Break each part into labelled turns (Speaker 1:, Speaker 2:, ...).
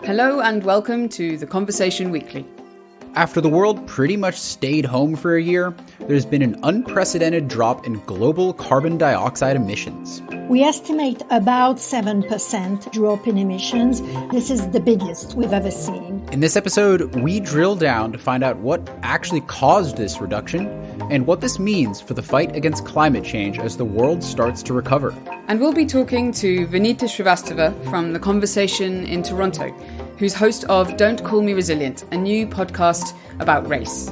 Speaker 1: Hello and welcome to the Conversation Weekly.
Speaker 2: After the world pretty much stayed home for a year, there's been an unprecedented drop in global carbon dioxide emissions.
Speaker 3: We estimate about 7% drop in emissions. This is the biggest we've ever seen.
Speaker 2: In this episode, we drill down to find out what actually caused this reduction and what this means for the fight against climate change as the world starts to recover.
Speaker 1: And we'll be talking to Vinita Srivastava from The Conversation in Toronto, who's host of Don't Call Me Resilient, a new podcast about race.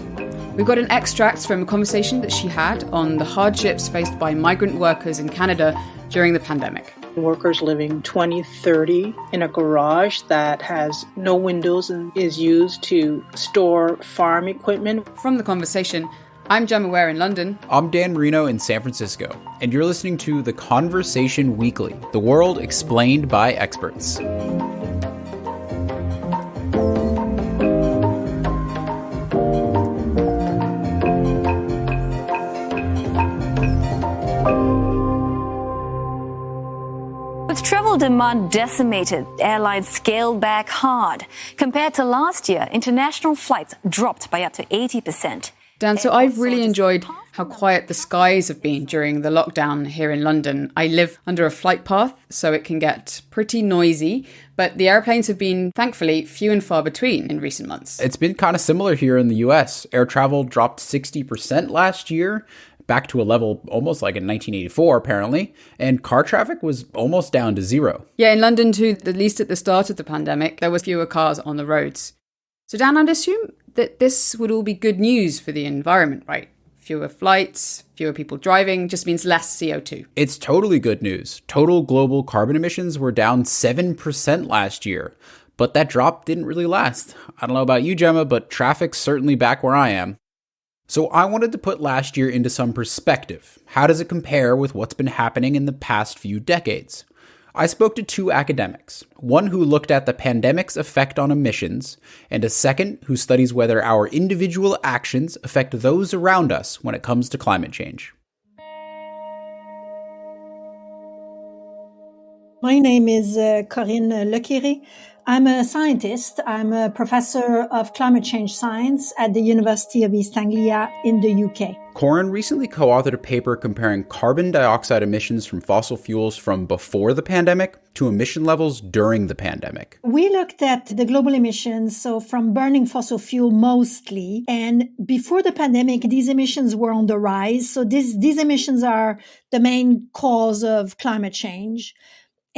Speaker 1: We've got an extract from a conversation that she had on the hardships faced by migrant workers in Canada during the pandemic.
Speaker 4: Workers living 20, 30 in a garage that has no windows and is used to store farm equipment.
Speaker 1: From The Conversation, I'm Gemma Ware in London.
Speaker 2: I'm Dan Marino in San Francisco, and you're listening to The Conversation Weekly, the world explained by experts.
Speaker 5: Travel demand decimated, airlines scaled back hard. Compared to last year, international flights dropped by up to 80%.
Speaker 1: Dan, so I've really enjoyed how quiet the skies have been during the lockdown here in London. I live under a flight path, so it can get pretty noisy, but the airplanes have been, thankfully, few and far between in recent months.
Speaker 2: It's been kind of similar here in the US. Air travel dropped 60% last year, back to a level almost like in 1984, apparently, and car traffic was almost down to zero.
Speaker 1: Yeah, in London too, at least at the start of the pandemic, there were fewer cars on the roads. So Dan, I'd assume that this would all be good news for the environment, right? Fewer flights, fewer people driving, just means less CO2.
Speaker 2: It's totally good news. Total global carbon emissions were down 7% last year, but that drop didn't really last. I don't know about you, Gemma, but traffic's certainly back where I am. So I wanted to put last year into some perspective. How does it compare with what's been happening in the past few decades? I spoke to two academics, one who looked at the pandemic's effect on emissions, and a second who studies whether our individual actions affect those around us when it comes to climate change.
Speaker 3: My name is Corinne Le Quéré. I'm a scientist. I'm a professor of climate change science at the University of East Anglia in the UK.
Speaker 2: Corinne recently co-authored a paper comparing carbon dioxide emissions from fossil fuels from before the pandemic to emission levels during the pandemic.
Speaker 3: We looked at the global emissions, so from burning fossil fuel mostly, and before the pandemic, these emissions were on the rise. So these emissions are the main cause of climate change.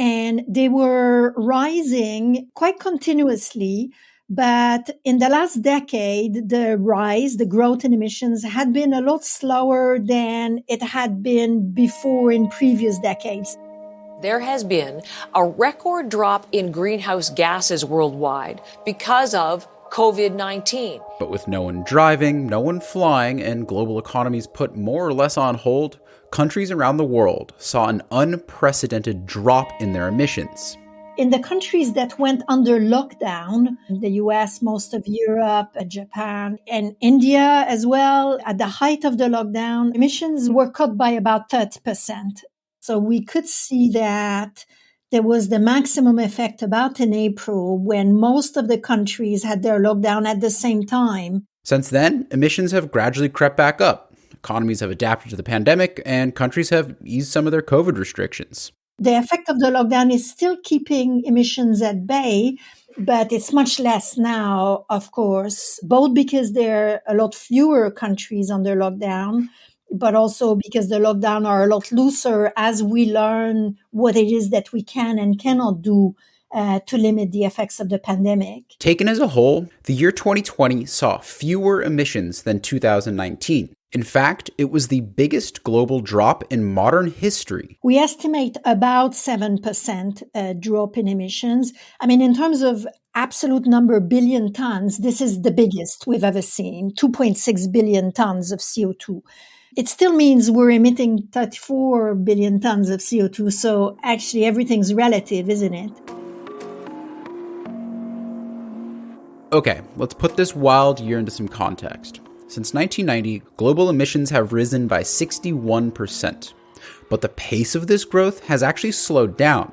Speaker 3: And they were rising quite continuously. But in the last decade, the growth in emissions had been a lot slower than it had been before in previous decades.
Speaker 6: There has been a record drop in greenhouse gases worldwide because of COVID-19.
Speaker 2: But with no one driving, no one flying, and global economies put more or less on hold, countries around the world saw an unprecedented drop in their emissions.
Speaker 3: In the countries that went under lockdown, the US, most of Europe, Japan, and India as well, at the height of the lockdown, emissions were cut by about 30%. So we could see that there was the maximum effect about in April when most of the countries had their lockdown at the same time.
Speaker 2: Since then, emissions have gradually crept back up. Economies have adapted to the pandemic, and countries have eased some of their COVID restrictions.
Speaker 3: The effect of the lockdown is still keeping emissions at bay, but it's much less now, of course, both because there are a lot fewer countries under lockdown, but also because the lockdown are a lot looser as we learn what it is that we can and cannot do to limit the effects of the pandemic.
Speaker 2: Taken as a whole, the year 2020 saw fewer emissions than 2019. In fact, it was the biggest global drop in modern history.
Speaker 3: We estimate about 7% drop in emissions. I mean, in terms of absolute number, billion tons, this is the biggest we've ever seen, 2.6 billion tons of CO2. It still means we're emitting 34 billion tons of CO2. So actually everything's relative, isn't it?
Speaker 2: Okay, let's put this wild year into some context. Since 1990, global emissions have risen by 61%, but the pace of this growth has actually slowed down.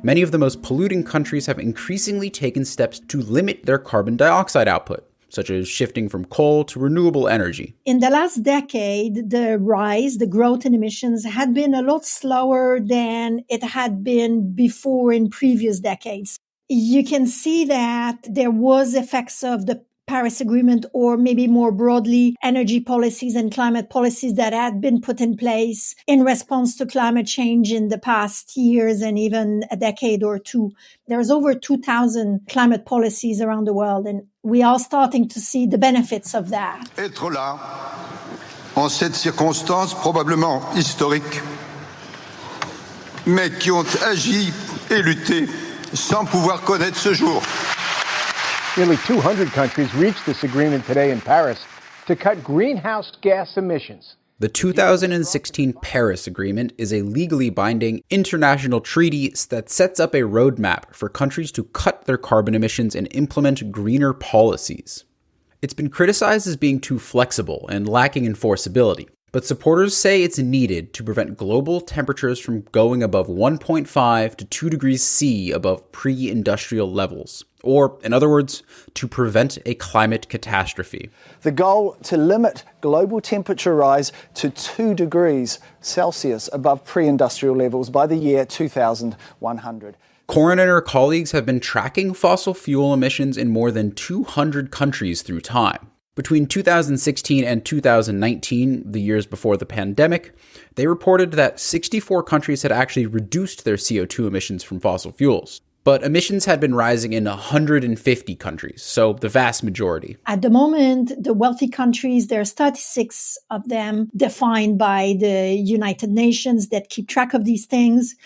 Speaker 2: Many of the most polluting countries have increasingly taken steps to limit their carbon dioxide output, such as shifting from coal to renewable energy.
Speaker 3: In the last decade, the growth in emissions had been a lot slower than it had been before in previous decades. You can see that there was effects of the Paris Agreement, or maybe more broadly, energy policies and climate policies that had been put in place in response to climate change in the past years and even a decade or two. There's over 2,000 climate policies around the world, and we are starting to see the benefits of that.
Speaker 7: Être là, en cette circonstance probablement historique, mais qui ont agi et lutté sans pouvoir connaître ce jour.
Speaker 8: Nearly 200 countries reached this agreement today in Paris to cut greenhouse gas emissions.
Speaker 2: The 2016 Paris Agreement is a legally binding international treaty that sets up a roadmap for countries to cut their carbon emissions and implement greener policies. It's been criticized as being too flexible and lacking enforceability, but supporters say it's needed to prevent global temperatures from going above 1.5 to 2 degrees C above pre-industrial levels. Or, in other words, to prevent a climate catastrophe.
Speaker 9: The goal to limit global temperature rise to 2 degrees Celsius above pre-industrial levels by the year 2100.
Speaker 2: Corinne and her colleagues have been tracking fossil fuel emissions in more than 200 countries through time. Between 2016 and 2019, the years before the pandemic, they reported that 64 countries had actually reduced their CO2 emissions from fossil fuels. But emissions had been rising in 150 countries, so the vast majority.
Speaker 3: At the moment, the wealthy countries, there's 36 of them defined by the United Nations that keep track of these things.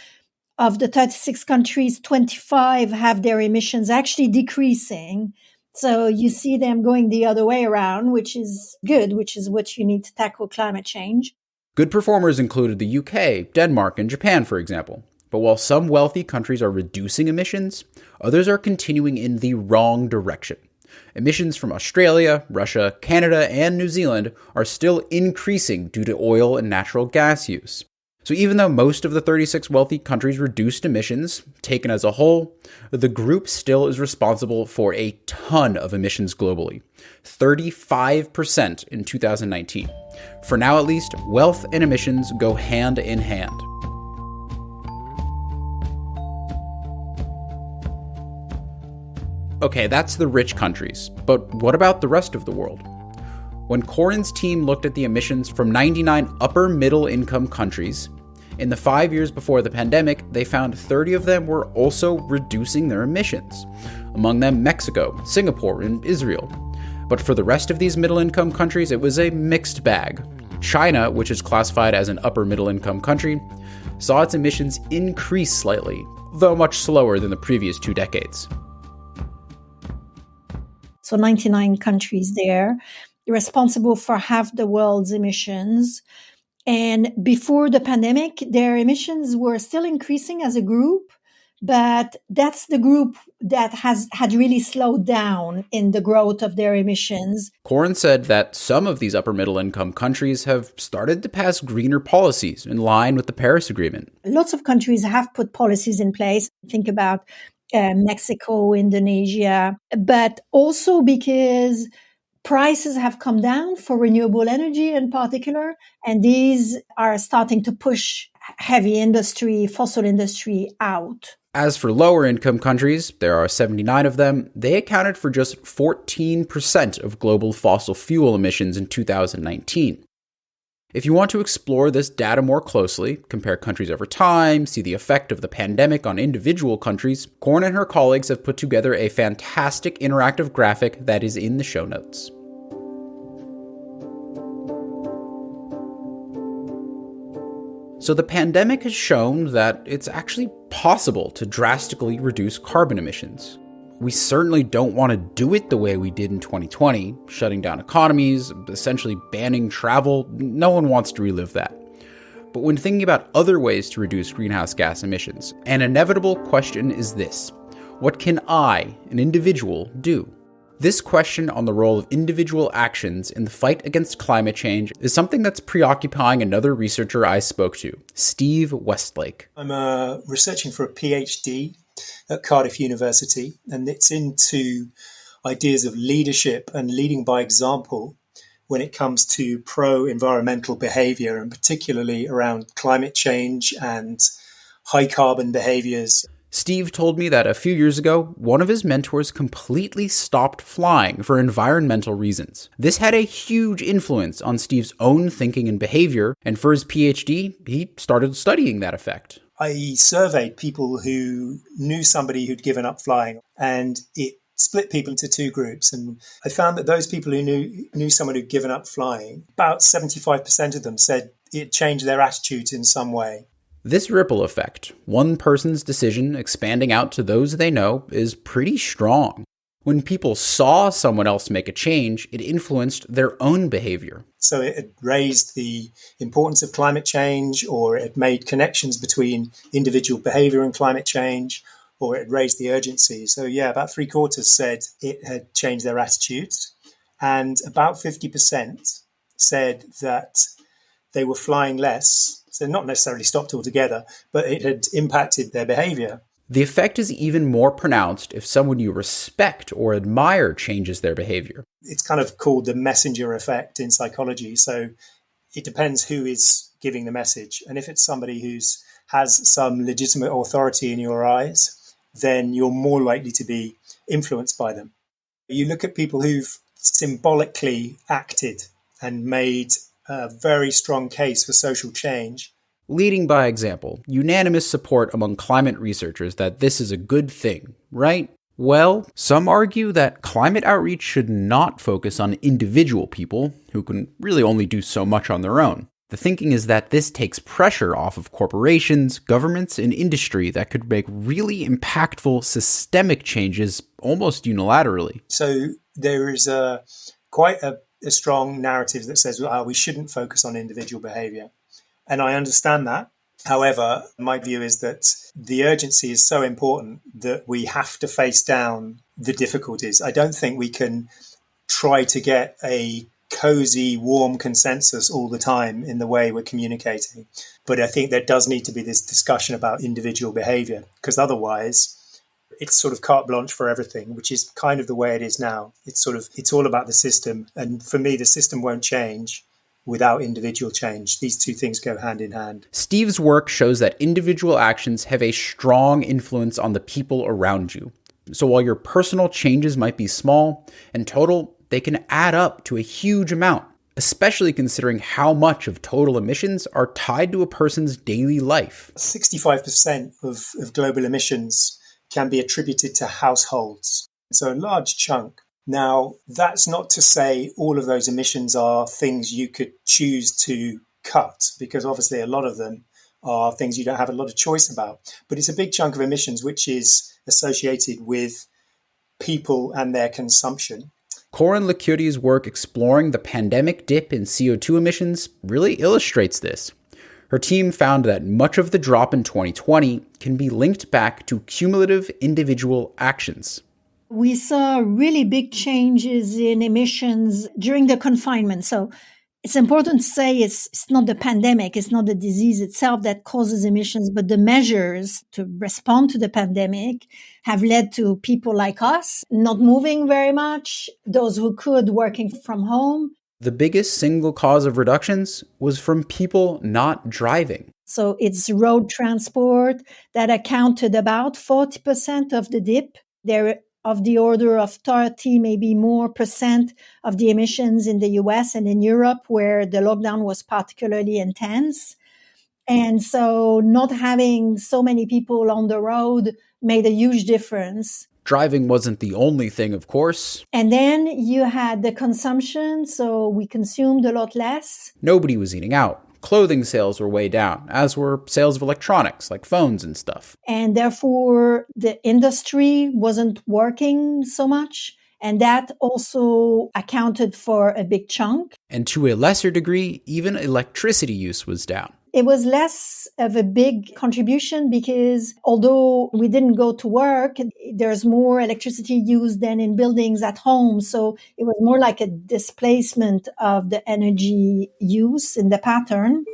Speaker 3: Of the 36 countries, 25 have their emissions actually decreasing. So you see them going the other way around, which is good, which is what you need to tackle climate change.
Speaker 2: Good performers included the UK, Denmark, and Japan, for example. But while some wealthy countries are reducing emissions, others are continuing in the wrong direction. Emissions from Australia, Russia, Canada, and New Zealand are still increasing due to oil and natural gas use. So even though most of the 36 wealthy countries reduced emissions, taken as a whole, the group still is responsible for a ton of emissions globally, 35% in 2019. For now at least, wealth and emissions go hand in hand. Okay, that's the rich countries, but what about the rest of the world? When Corinne's team looked at the emissions from 99 upper middle income countries, in the 5 years before the pandemic, they found 30 of them were also reducing their emissions. Among them, Mexico, Singapore, and Israel. But for the rest of these middle income countries, it was a mixed bag. China, which is classified as an upper middle income country, saw its emissions increase slightly, though much slower than the previous 2 decades.
Speaker 3: So 99 countries there, responsible for half the world's emissions. And before the pandemic, their emissions were still increasing as a group, but that's the group that had really slowed down in the growth of their emissions.
Speaker 2: Corinne said that some of these upper middle income countries have started to pass greener policies in line with the Paris Agreement.
Speaker 3: Lots of countries have put policies in place. Think about Mexico, Indonesia, but also because prices have come down for renewable energy in particular, and these are starting to push heavy industry, fossil industry out.
Speaker 2: As for lower income countries, there are 79 of them, they accounted for just 14% of global fossil fuel emissions in 2019. If you want to explore this data more closely, compare countries over time, see the effect of the pandemic on individual countries, Corinne and her colleagues have put together a fantastic interactive graphic that is in the show notes. So the pandemic has shown that it's actually possible to drastically reduce carbon emissions. We certainly don't want to do it the way we did in 2020, shutting down economies, essentially banning travel. No one wants to relive that. But when thinking about other ways to reduce greenhouse gas emissions, an inevitable question is this: what can I, an individual, do? This question on the role of individual actions in the fight against climate change is something that's preoccupying another researcher I spoke to, Steve Westlake.
Speaker 10: I'm researching for a PhD at Cardiff University, and it's into ideas of leadership and leading by example when it comes to pro-environmental behavior, and particularly around climate change and high carbon behaviors.
Speaker 2: Steve told me that a few years ago, one of his mentors completely stopped flying for environmental reasons. This had a huge influence on Steve's own thinking and behavior, and for his PhD, he started studying that effect.
Speaker 10: I surveyed people who knew somebody who'd given up flying, and it split people into two groups. And I found that those people who knew someone who'd given up flying, about 75% of them said it changed their attitude in some way.
Speaker 2: This ripple effect, one person's decision expanding out to those they know, is pretty strong. When people saw someone else make a change, it influenced their own behavior.
Speaker 10: So it had raised the importance of climate change, or it had made connections between individual behavior and climate change, or it had raised the urgency. So yeah, about 3/4 said it had changed their attitudes, and about 50% said that they were flying less. So not necessarily stopped altogether, but it had impacted their behavior.
Speaker 2: The effect is even more pronounced if someone you respect or admire changes their behavior.
Speaker 10: It's kind of called the messenger effect in psychology. So it depends who is giving the message. And if it's somebody who has some legitimate authority in your eyes, then you're more likely to be influenced by them. You look at people who've symbolically acted and made a very strong case for social change.
Speaker 2: Leading by example, unanimous support among climate researchers that this is a good thing, right? Well, some argue that climate outreach should not focus on individual people who can really only do so much on their own. The thinking is that this takes pressure off of corporations, governments, and industry that could make really impactful systemic changes almost unilaterally.
Speaker 10: So there is quite a strong narrative that says we shouldn't focus on individual behavior. And I understand that. However, my view is that the urgency is so important that we have to face down the difficulties. I don't think we can try to get a cozy, warm consensus all the time in the way we're communicating. But I think there does need to be this discussion about individual behavior, because otherwise it's sort of carte blanche for everything, which is kind of the way it is now. It's all about the system. And for me, the system won't change without individual change. These two things go hand in hand.
Speaker 2: Steve's work shows that individual actions have a strong influence on the people around you. So while your personal changes might be small, in total, they can add up to a huge amount, especially considering how much of total emissions are tied to a person's daily life.
Speaker 10: 65% of global emissions can be attributed to households. So a large chunk. Now, that's not to say all of those emissions are things you could choose to cut, because obviously a lot of them are things you don't have a lot of choice about. But it's a big chunk of emissions which is associated with people and their consumption.
Speaker 2: Corinne Le Quéré's work exploring the pandemic dip in CO2 emissions really illustrates this. Her team found that much of the drop in 2020 can be linked back to cumulative individual actions.
Speaker 3: We saw really big changes in emissions during the confinement. So it's important to say it's not the pandemic, it's not the disease itself that causes emissions, but the measures to respond to the pandemic have led to people like us not moving very much, those who could working from home.
Speaker 2: The biggest single cause of reductions was from people not driving.
Speaker 3: So it's road transport that accounted about 40% of the dip. They're of the order of 30, maybe more % of the emissions in the US and in Europe, where the lockdown was particularly intense. And so not having so many people on the road made a huge difference.
Speaker 2: Driving wasn't the only thing, of course.
Speaker 3: And then you had the consumption, so we consumed a lot less.
Speaker 2: Nobody was eating out. Clothing sales were way down, as were sales of electronics, like phones and stuff.
Speaker 3: And therefore, the industry wasn't working so much. And that also accounted for a big chunk.
Speaker 2: And to a lesser degree, even electricity use was down.
Speaker 3: It was less of a big contribution because although we didn't go to work, there's more electricity used than in buildings at home. So it was more like a displacement of the energy use in the pattern.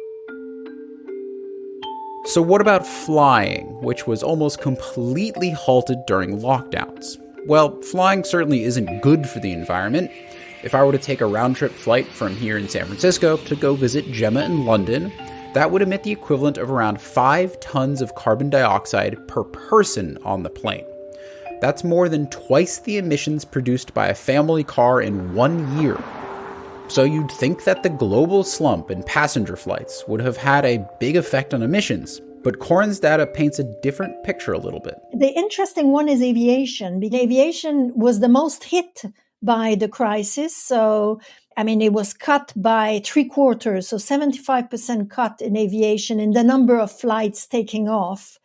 Speaker 2: So what about flying, which was almost completely halted during lockdowns? Well, flying certainly isn't good for the environment. If I were to take a round-trip flight from here in San Francisco to go visit Gemma in London, that would emit the equivalent of around 5 tons of carbon dioxide per person on the plane. That's more than twice the emissions produced by a family car in 1 year. So you'd think that the global slump in passenger flights would have had a big effect on emissions, but Corinne's data paints a different picture a little bit.
Speaker 3: The interesting one is aviation, because aviation was the most hit by the crisis. So, it was cut by 3/4, so 75% cut in aviation in the number of flights taking off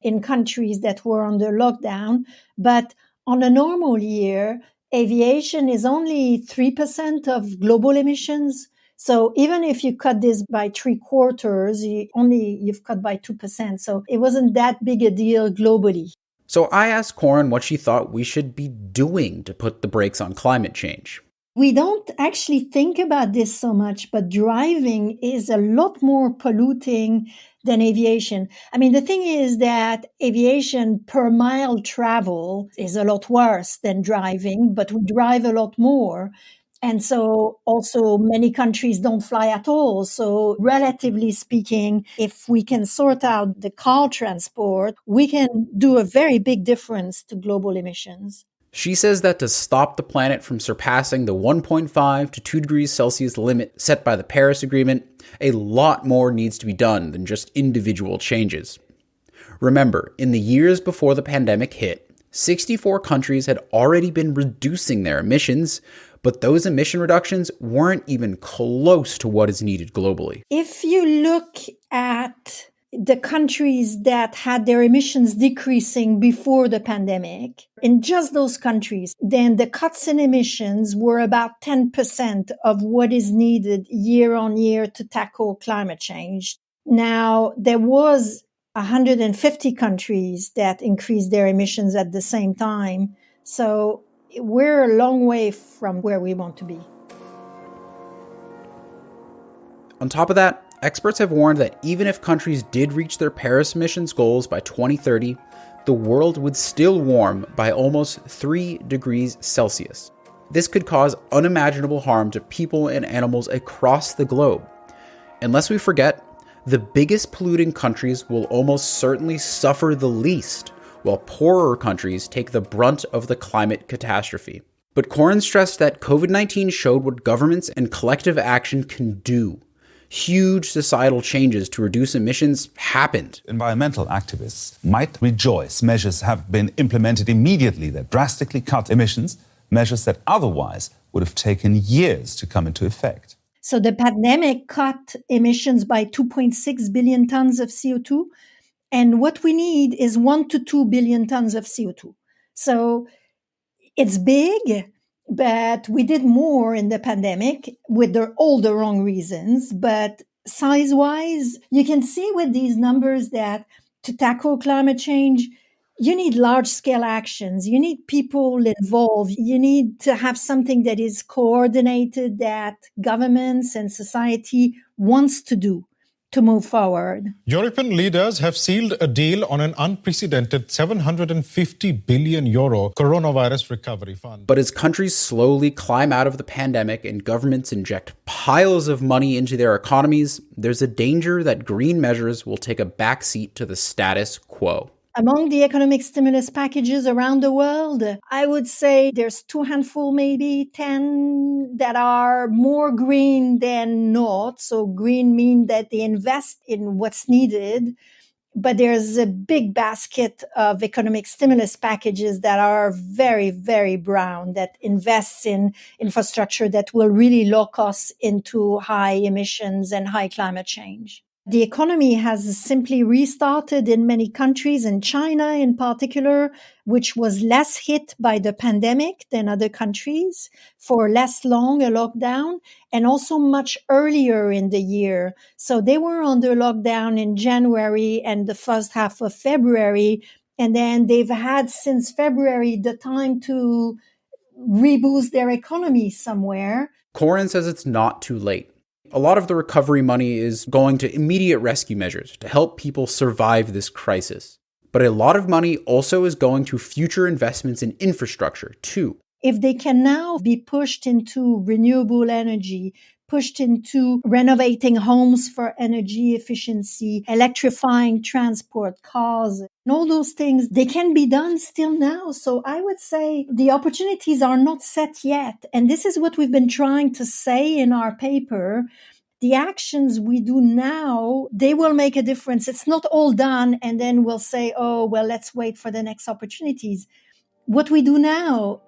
Speaker 3: in countries that were under lockdown. But on a normal year, aviation is only 3% of global emissions. So even if you cut this by 3/4, you've cut by 2%. So it wasn't that big a deal globally.
Speaker 2: So I asked Corinne what she thought we should be doing to put the brakes on climate change.
Speaker 3: We don't actually think about this so much, but driving is a lot more polluting than aviation. The thing is that aviation per mile travel is a lot worse than driving, but we drive a lot more. And so also many countries don't fly at all. So relatively speaking, if we can sort out the car transport, we can do a very big difference to global emissions.
Speaker 2: She says that to stop the planet from surpassing the 1.5 to 2 degrees Celsius limit set by the Paris Agreement, a lot more needs to be done than just individual changes. Remember, in the years before the pandemic hit, 64 countries had already been reducing their emissions, but those emission reductions weren't even close to what is needed globally.
Speaker 3: If you look at the countries that had their emissions decreasing before the pandemic, in just those countries, then the cuts in emissions were about 10% of what is needed year on year to tackle climate change. Now, there was 150 countries that increased their emissions at the same time. So we're a long way from where we want to be.
Speaker 2: On top of that, experts have warned that even if countries did reach their Paris emissions goals by 2030, the world would still warm by almost 3 degrees Celsius. This could cause unimaginable harm to people and animals across the globe. And lest we forget, the biggest polluting countries will almost certainly suffer the least, while poorer countries take the brunt of the climate catastrophe. But Corinne stressed that COVID-19 showed what governments and collective action can do. Huge societal changes to reduce emissions happened.
Speaker 11: Environmental activists might rejoice measures have been implemented immediately that drastically cut emissions, measures that otherwise would have taken years to come into effect.
Speaker 3: So the pandemic cut emissions by 2.6 billion tons of CO2. And what we need is 1 to 2 billion tons of CO2. So it's big, but we did more in the pandemic with all the wrong reasons. But size-wise, you can see with these numbers that to tackle climate change, you need large-scale actions. You need people involved. You need to have something that is coordinated, that governments and society wants to do to move forward.
Speaker 12: European leaders have sealed a deal on an unprecedented €750 billion coronavirus recovery fund.
Speaker 2: But as countries slowly climb out of the pandemic and governments inject piles of money into their economies, there's a danger that green measures will take a backseat to the status quo.
Speaker 3: Among the economic stimulus packages around the world, I would say there's 2 handful, maybe 10 that are more green than not. So green means that they invest in what's needed. But there's a big basket of economic stimulus packages that are very, very brown, that invests in infrastructure that will really lock us into high emissions and high climate change. The economy has simply restarted in many countries, in China in particular, which was less hit by the pandemic than other countries, for less long a lockdown, and also much earlier in the year. So they were under lockdown in January and the first half of February, and then they've had since February the time to reboost their economy somewhere.
Speaker 2: Corinne says it's not too late. A lot of the recovery money is going to immediate rescue measures to help people survive this crisis. But a lot of money also is going to future investments in infrastructure, too.
Speaker 3: If they can now be pushed into renewable energy, pushed into renovating homes for energy efficiency, electrifying transport, cars, and all those things, they can be done still now. So I would say the opportunities are not set yet. And this is what we've been trying to say in our paper. The actions we do now, they will make a difference. It's not all done and then we'll say, oh, well, let's wait for the next opportunities. What we do now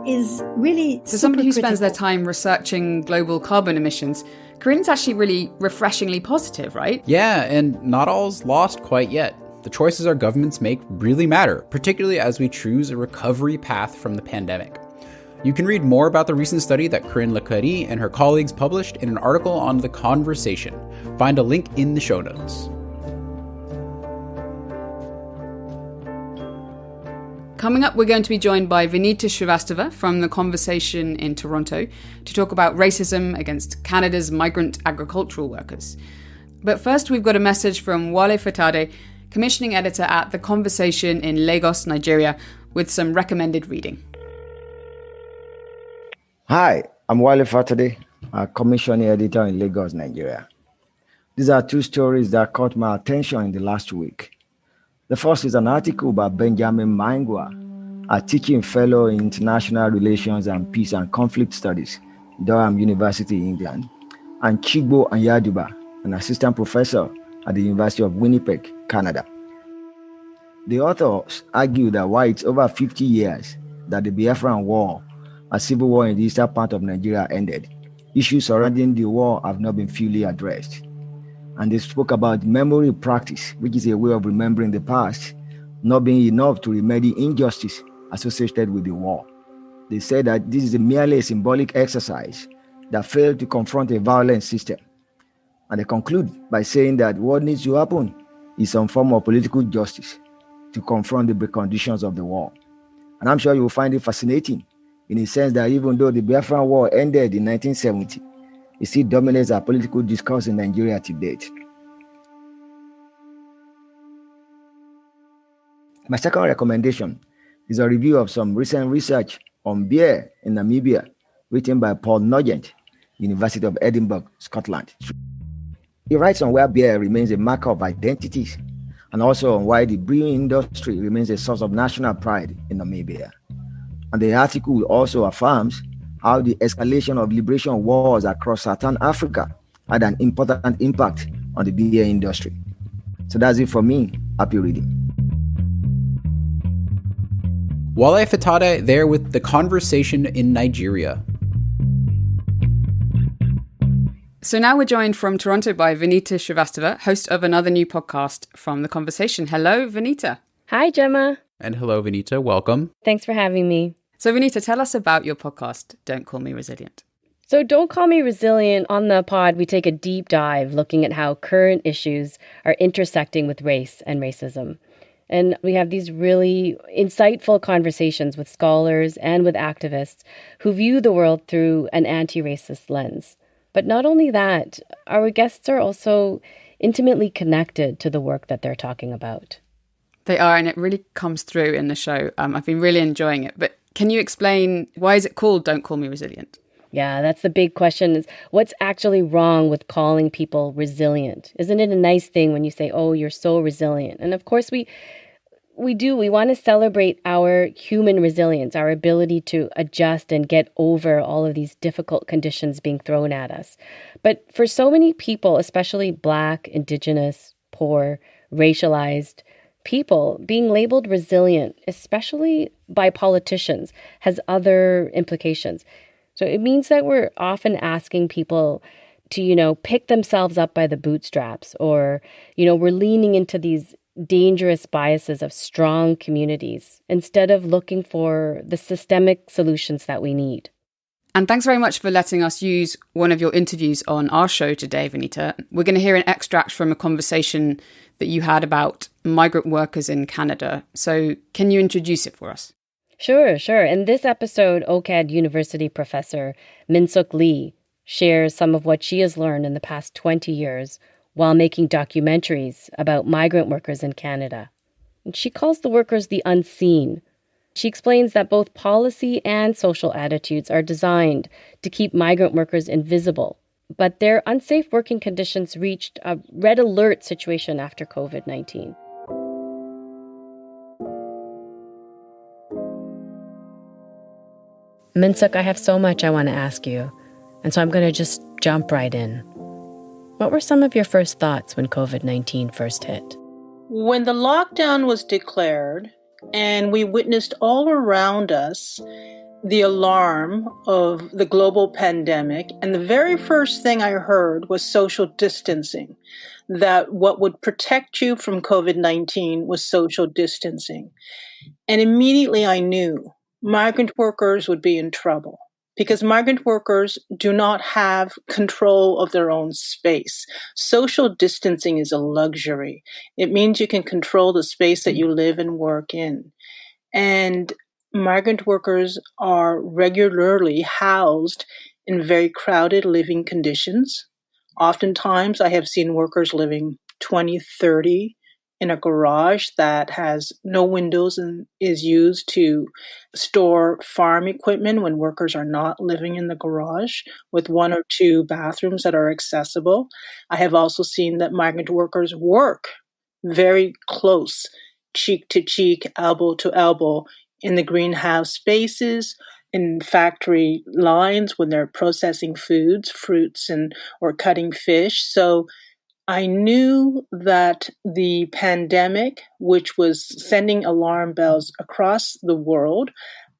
Speaker 3: is really
Speaker 1: So somebody who spends their
Speaker 3: critical.
Speaker 1: time researching global carbon emissions, Corinne's actually really refreshingly positive, right?
Speaker 2: Yeah, and not all's lost quite yet. The choices our governments make really matter, particularly as we choose a recovery path from the pandemic. You can read more about the recent study that Corinne Le Quéré and her colleagues published in an article on The Conversation. Find a link in the show notes.
Speaker 1: Coming up, we're going to be joined by Vinita Srivastava from The Conversation in Toronto to talk about racism against Canada's migrant agricultural workers. But first, we've got a message from Wale Fatade, commissioning editor at The Conversation in Lagos, Nigeria, with some recommended reading.
Speaker 13: Hi, I'm Wale Fatade, a commissioning editor in Lagos, Nigeria. These are two stories that caught my attention in the last week. The first is an article by Benjamin Mangwa, a teaching fellow in international relations and peace and conflict studies, Durham University, England, and Chigbo Anyaduba, an assistant professor at the University of Winnipeg, Canada. The authors argue that while it's over 50 years that the Biafran War, a civil war in the eastern part of Nigeria, ended, issues surrounding the war have not been fully addressed. And they spoke about memory practice, which is a way of remembering the past, not being enough to remedy injustice associated with the war. They said that this is merely a symbolic exercise that failed to confront a violent system. And they conclude by saying that what needs to happen is some form of political justice to confront the preconditions of the war. And I'm sure you will find it fascinating in a sense that even though the Biafran War ended in 1970, it still dominates our political discourse in Nigeria to date. My second recommendation is a review of some recent research on beer in Namibia, written by Paul Nugent, University of Edinburgh, Scotland. He writes on where beer remains a marker of identities and also on why the brewing industry remains a source of national pride in Namibia. And the article also affirms how the escalation of liberation wars across Southern Africa had an important impact on the beer industry. So that's it for me. Happy reading.
Speaker 2: Wale Fatade there with The Conversation in Nigeria.
Speaker 1: So now we're joined from Toronto by Vinita Srivastava, host of another new podcast from The Conversation. Hello, Vinita.
Speaker 14: Hi, Gemma.
Speaker 2: And hello, Vinita. Welcome.
Speaker 14: Thanks for having me.
Speaker 1: So, Vinita, tell us about your podcast, Don't Call Me Resilient.
Speaker 14: So Don't Call Me Resilient, on the pod, we take a deep dive looking at how current issues are intersecting with race and racism. And we have these really insightful conversations with scholars and with activists who view the world through an anti-racist lens. But not only that, our guests are also intimately connected to the work that they're talking about.
Speaker 1: They are, and it really comes through in the show. I've been really enjoying it. But can you explain, why is it called Don't Call Me Resilient?
Speaker 14: Yeah, that's the big question, is what's actually wrong with calling people resilient? Isn't it a nice thing when you say, oh, you're so resilient? And of course, we want to celebrate our human resilience, our ability to adjust and get over all of these difficult conditions being thrown at us. But for so many people, especially Black, Indigenous, poor, racialized people, being labeled resilient, especially by politicians, has other implications. So it means that we're often asking people to, pick themselves up by the bootstraps, or, we're leaning into these dangerous biases of strong communities instead of looking for the systemic solutions that we need.
Speaker 1: And thanks very much for letting us use one of your interviews on our show today, Vanita. We're going to hear an extract from a conversation that you had about migrant workers in Canada. So can you introduce it for us?
Speaker 14: Sure. In this episode, OCAD University professor Min-Suk Lee shares some of what she has learned in the past 20 years while making documentaries about migrant workers in Canada. And she calls the workers the unseen. She explains that both policy and social attitudes are designed to keep migrant workers invisible, but their unsafe working conditions reached a red alert situation after COVID-19. Min-Suk, I have so much I want to ask you, and so I'm going to just jump right in. What were some of your first thoughts when COVID-19 first hit?
Speaker 4: When the lockdown was declared and we witnessed all around us the alarm of the global pandemic, and the very first thing I heard was social distancing, that what would protect you from COVID-19 was social distancing. And immediately I knew migrant workers would be in trouble, because migrant workers do not have control of their own space. Social distancing is a luxury. It means you can control the space that you live and work in. And migrant workers are regularly housed in very crowded living conditions. Oftentimes, I have seen workers living 20, 30 in a garage that has no windows and is used to store farm equipment when workers are not living in the garage, with 1 or 2 bathrooms that are accessible. I have also seen that migrant workers work very close, cheek to cheek, elbow to elbow, in the greenhouse spaces, in factory lines when they're processing foods, fruits, or cutting fish. So I knew that the pandemic, which was sending alarm bells across the world,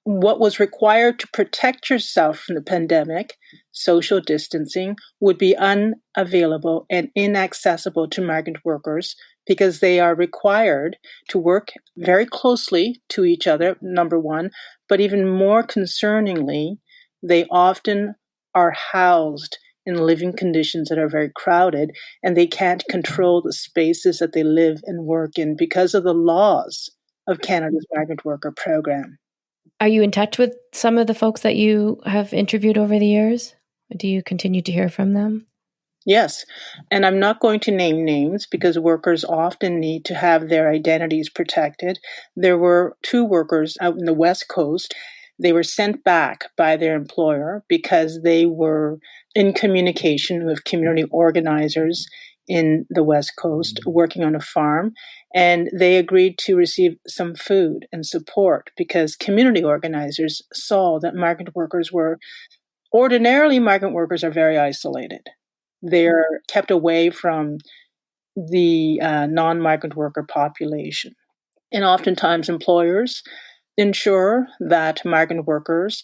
Speaker 4: what was required to protect yourself from the pandemic, social distancing, would be unavailable and inaccessible to migrant workers, because they are required to work very closely to each other, number one, but even more concerningly, they often are housed in living conditions that are very crowded, and they can't control the spaces that they live and work in because of the laws of Canada's migrant worker program.
Speaker 14: Are you in touch with some of the folks that you have interviewed over the years? Do you continue to hear from them?
Speaker 4: Yes, and I'm not going to name names because workers often need to have their identities protected. There were 2 workers out in the West Coast. They were sent back by their employer because they were in communication with community organizers in the West Coast working on a farm, and they agreed to receive some food and support because community organizers saw that migrant workers are very isolated. They're kept away from the non-migrant worker population. And oftentimes employers ensure that migrant workers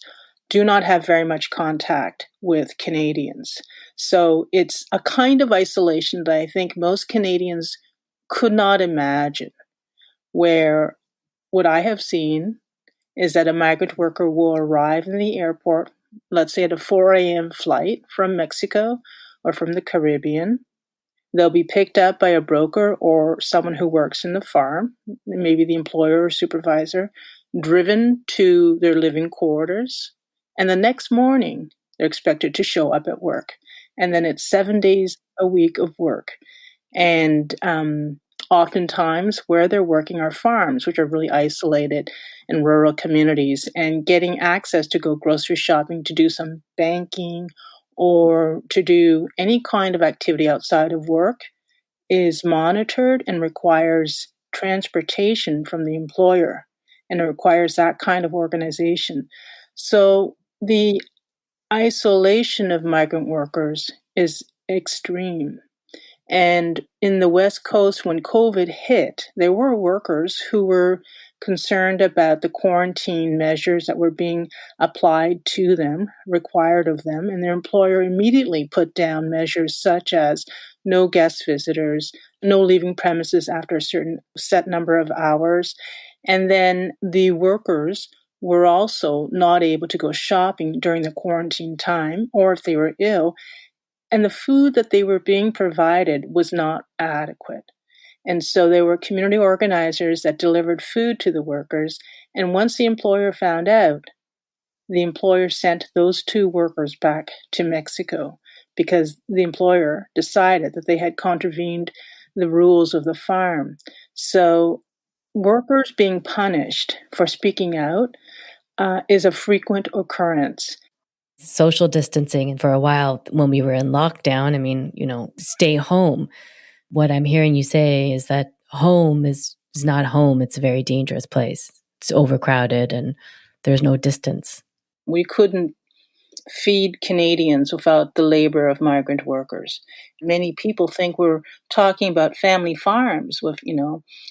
Speaker 4: do not have very much contact with Canadians. So it's a kind of isolation that I think most Canadians could not imagine, where what I have seen is that a migrant worker will arrive in the airport, let's say at a 4 a.m. flight from Mexico or from the Caribbean. They'll be picked up by a broker or someone who works in the farm, maybe the employer or supervisor, driven to their living quarters. And the next morning, they're expected to show up at work. And then it's 7 days a week of work. And oftentimes where they're working are farms, which are really isolated in rural communities. And getting access to go grocery shopping, to do some banking, or to do any kind of activity outside of work is monitored and requires transportation from the employer. And it requires that kind of organization. So the isolation of migrant workers is extreme. And in the West Coast, when COVID hit, there were workers who were concerned about the quarantine measures that were being applied to them, required of them, and their employer immediately put down measures such as no guest visitors, no leaving premises after a certain set number of hours. And then the workers were also not able to go shopping during the quarantine time, or if they were ill, and the food that they were being provided was not adequate. And so there were community organizers that delivered food to the workers. And once the employer found out, the employer sent those 2 workers back to Mexico because the employer decided that they had contravened the rules of the farm. So workers being punished for speaking out is a frequent occurrence.
Speaker 14: Social distancing, and for a while when we were in lockdown, stay home. What I'm hearing you say is that home is not home. It's a very dangerous place. It's overcrowded and there's no distance.
Speaker 4: We couldn't feed Canadians without the labor of migrant workers. Many people think we're talking about family farms with,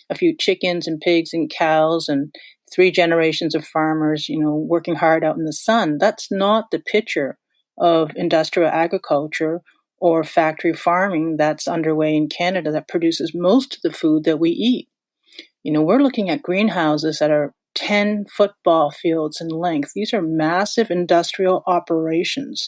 Speaker 4: a few chickens and pigs and cows and 3 generations of farmers, working hard out in the sun. That's not the picture of industrial agriculture or factory farming that's underway in Canada that produces most of the food that we eat. We're looking at greenhouses that are 10 football fields in length. These are massive industrial operations.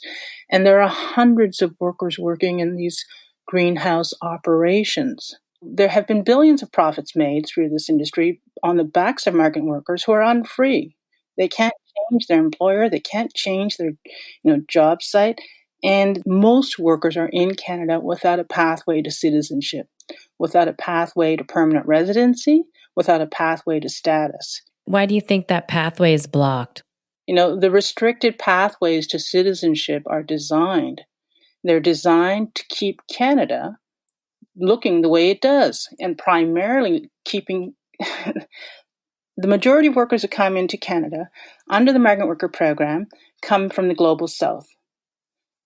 Speaker 4: And there are hundreds of workers working in these greenhouse operations. There have been billions of profits made through this industry on the backs of migrant workers who are unfree. They can't change their employer. They can't change their job site. And most workers are in Canada without a pathway to citizenship, without a pathway to permanent residency, without a pathway to status.
Speaker 14: Why do you think that pathway is blocked?
Speaker 4: The restricted pathways to citizenship are designed. They're designed to keep Canada looking the way it does, and primarily keeping the majority of workers that come into Canada under the migrant worker program come from the global south.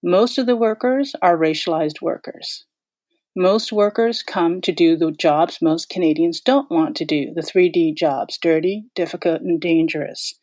Speaker 4: Most of the workers are racialized workers. Most workers come to do the jobs most Canadians don't want to do, the 3D jobs, dirty, difficult, and dangerous.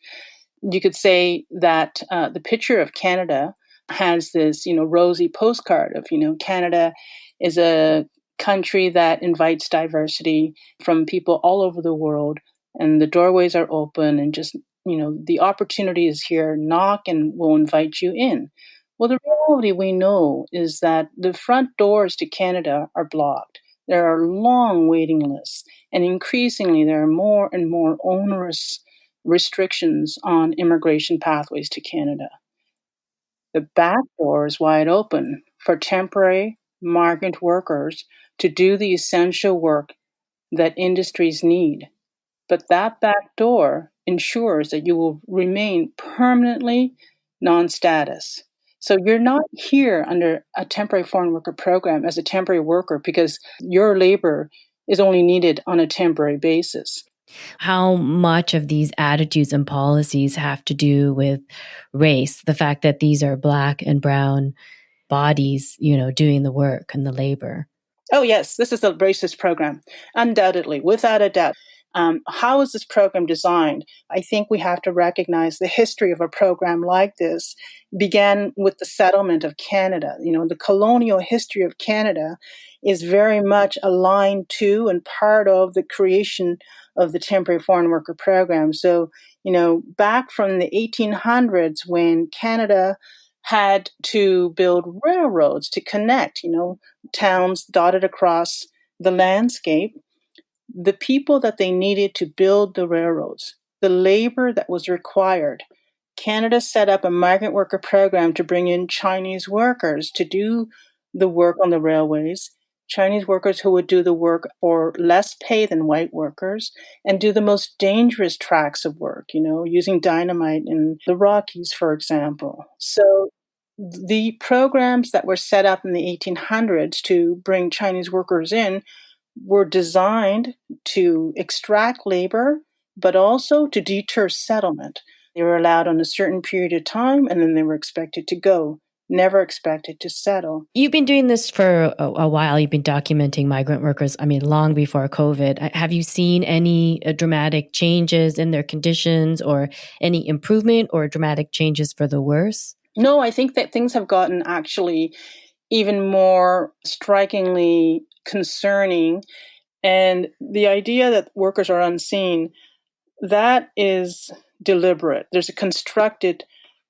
Speaker 4: You could say that the picture of Canada has this, rosy postcard of, Canada is a country that invites diversity from people all over the world, and the doorways are open, and just, the opportunity is here, knock and we'll invite you in. Well, the reality we know is that the front doors to Canada are blocked. There are long waiting lists, and increasingly there are more and more onerous restrictions on immigration pathways to Canada. The back door is wide open for temporary migrant workers to do the essential work that industries need. But that back door ensures that you will remain permanently non-status. So you're not here under a temporary foreign worker program as a temporary worker because your labor is only needed on a temporary basis.
Speaker 14: How much of these attitudes and policies have to do with race? The fact that these are Black and brown bodies, doing the work and the labor.
Speaker 4: Oh, yes, this is a racist program, undoubtedly, without a doubt. How is this program designed? I think we have to recognize the history of a program like this began with the settlement of Canada. The colonial history of Canada is very much aligned to and part of the creation of the temporary foreign worker program. So, back from the 1800s when Canada had to build railroads to connect, towns dotted across the landscape, the people that they needed to build the railroads, the labor that was required. Canada set up a migrant worker program to bring in Chinese workers to do the work on the railways, Chinese workers who would do the work for less pay than white workers and do the most dangerous tracks of work, using dynamite in the Rockies, for example. So the programs that were set up in the 1800s to bring Chinese workers in were designed to extract labor, but also to deter settlement. They were allowed on a certain period of time, and then they were expected to go. never expected to settle.
Speaker 14: You've been doing this for a while. You've been documenting migrant workers, long before COVID. Have you seen any dramatic changes in their conditions or any improvement or dramatic changes for the worse?
Speaker 4: No, I think that things have gotten actually even more strikingly concerning. And the idea that workers are unseen, that is deliberate. There's a constructed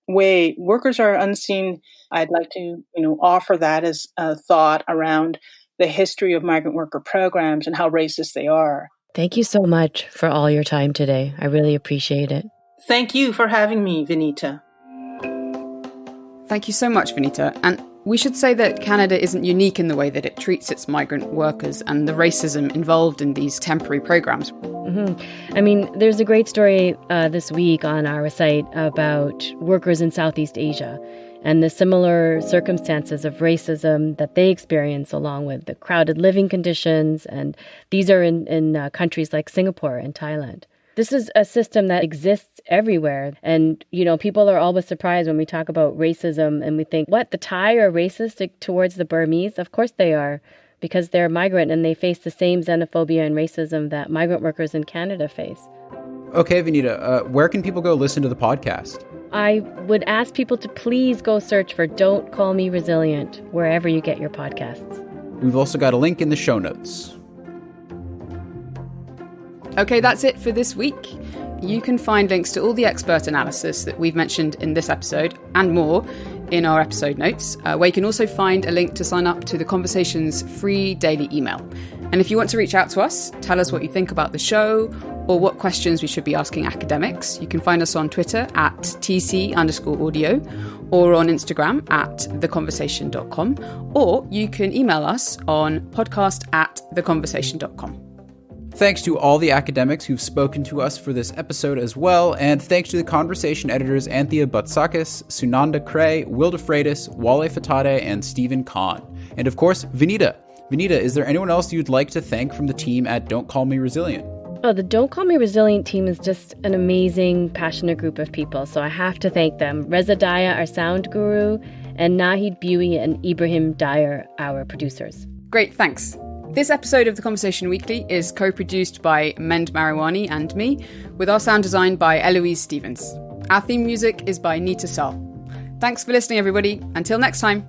Speaker 4: way. Workers are unseen. I'd like to, offer that as a thought around the history of migrant worker programs and how racist they are.
Speaker 14: Thank you so much for all your time today. I really appreciate it.
Speaker 4: Thank you for having me, Vinita.
Speaker 1: Thank you so much, Vinita. And we should say that Canada isn't unique in the way that it treats its migrant workers and the racism involved in these temporary programs.
Speaker 14: Mm-hmm. There's a great story this week on our site about workers in Southeast Asia and the similar circumstances of racism that they experience, along with the crowded living conditions. And these are in countries like Singapore and Thailand. This is a system that exists everywhere. And, people are always surprised when we talk about racism and we think, what, the Thai are racist towards the Burmese? Of course they are, because they're migrant and they face the same xenophobia and racism that migrant workers in Canada face.
Speaker 2: Okay, Vinita, where can people go listen to the podcast?
Speaker 14: I would ask people to please go search for Don't Call Me Resilient wherever you get your podcasts.
Speaker 2: We've also got a link in the show notes.
Speaker 1: Okay, that's it for this week. You can find links to all the expert analysis that we've mentioned in this episode and more in our episode notes, where you can also find a link to sign up to the Conversation's free daily email. And if you want to reach out to us, tell us what you think about the show or what questions we should be asking academics, you can find us on Twitter at @TC_audio or on Instagram at theconversation.com, or you can email us on podcast@theconversation.com.
Speaker 2: Thanks to all the academics who've spoken to us for this episode as well, and thanks to the Conversation editors Anthea Boutsakis, Sunanda Cray, Will DeFreitas, Wale Fatade, and Stephen Kahn. And of course, Vinita. Vinita, is there anyone else you'd like to thank from the team at Don't Call Me Resilient?
Speaker 14: Oh, the Don't Call Me Resilient team is just an amazing, passionate group of people, so I have to thank them. Reza Daya, our sound guru, and Nahid Buie and Ibrahim Dyer, our producers.
Speaker 1: Great, thanks. This episode of The Conversation Weekly is co-produced by Mend Mariwani and me, with our sound design by Eloise Stevens. Our theme music is by Nita Sal. Thanks for listening, everybody. Until next time.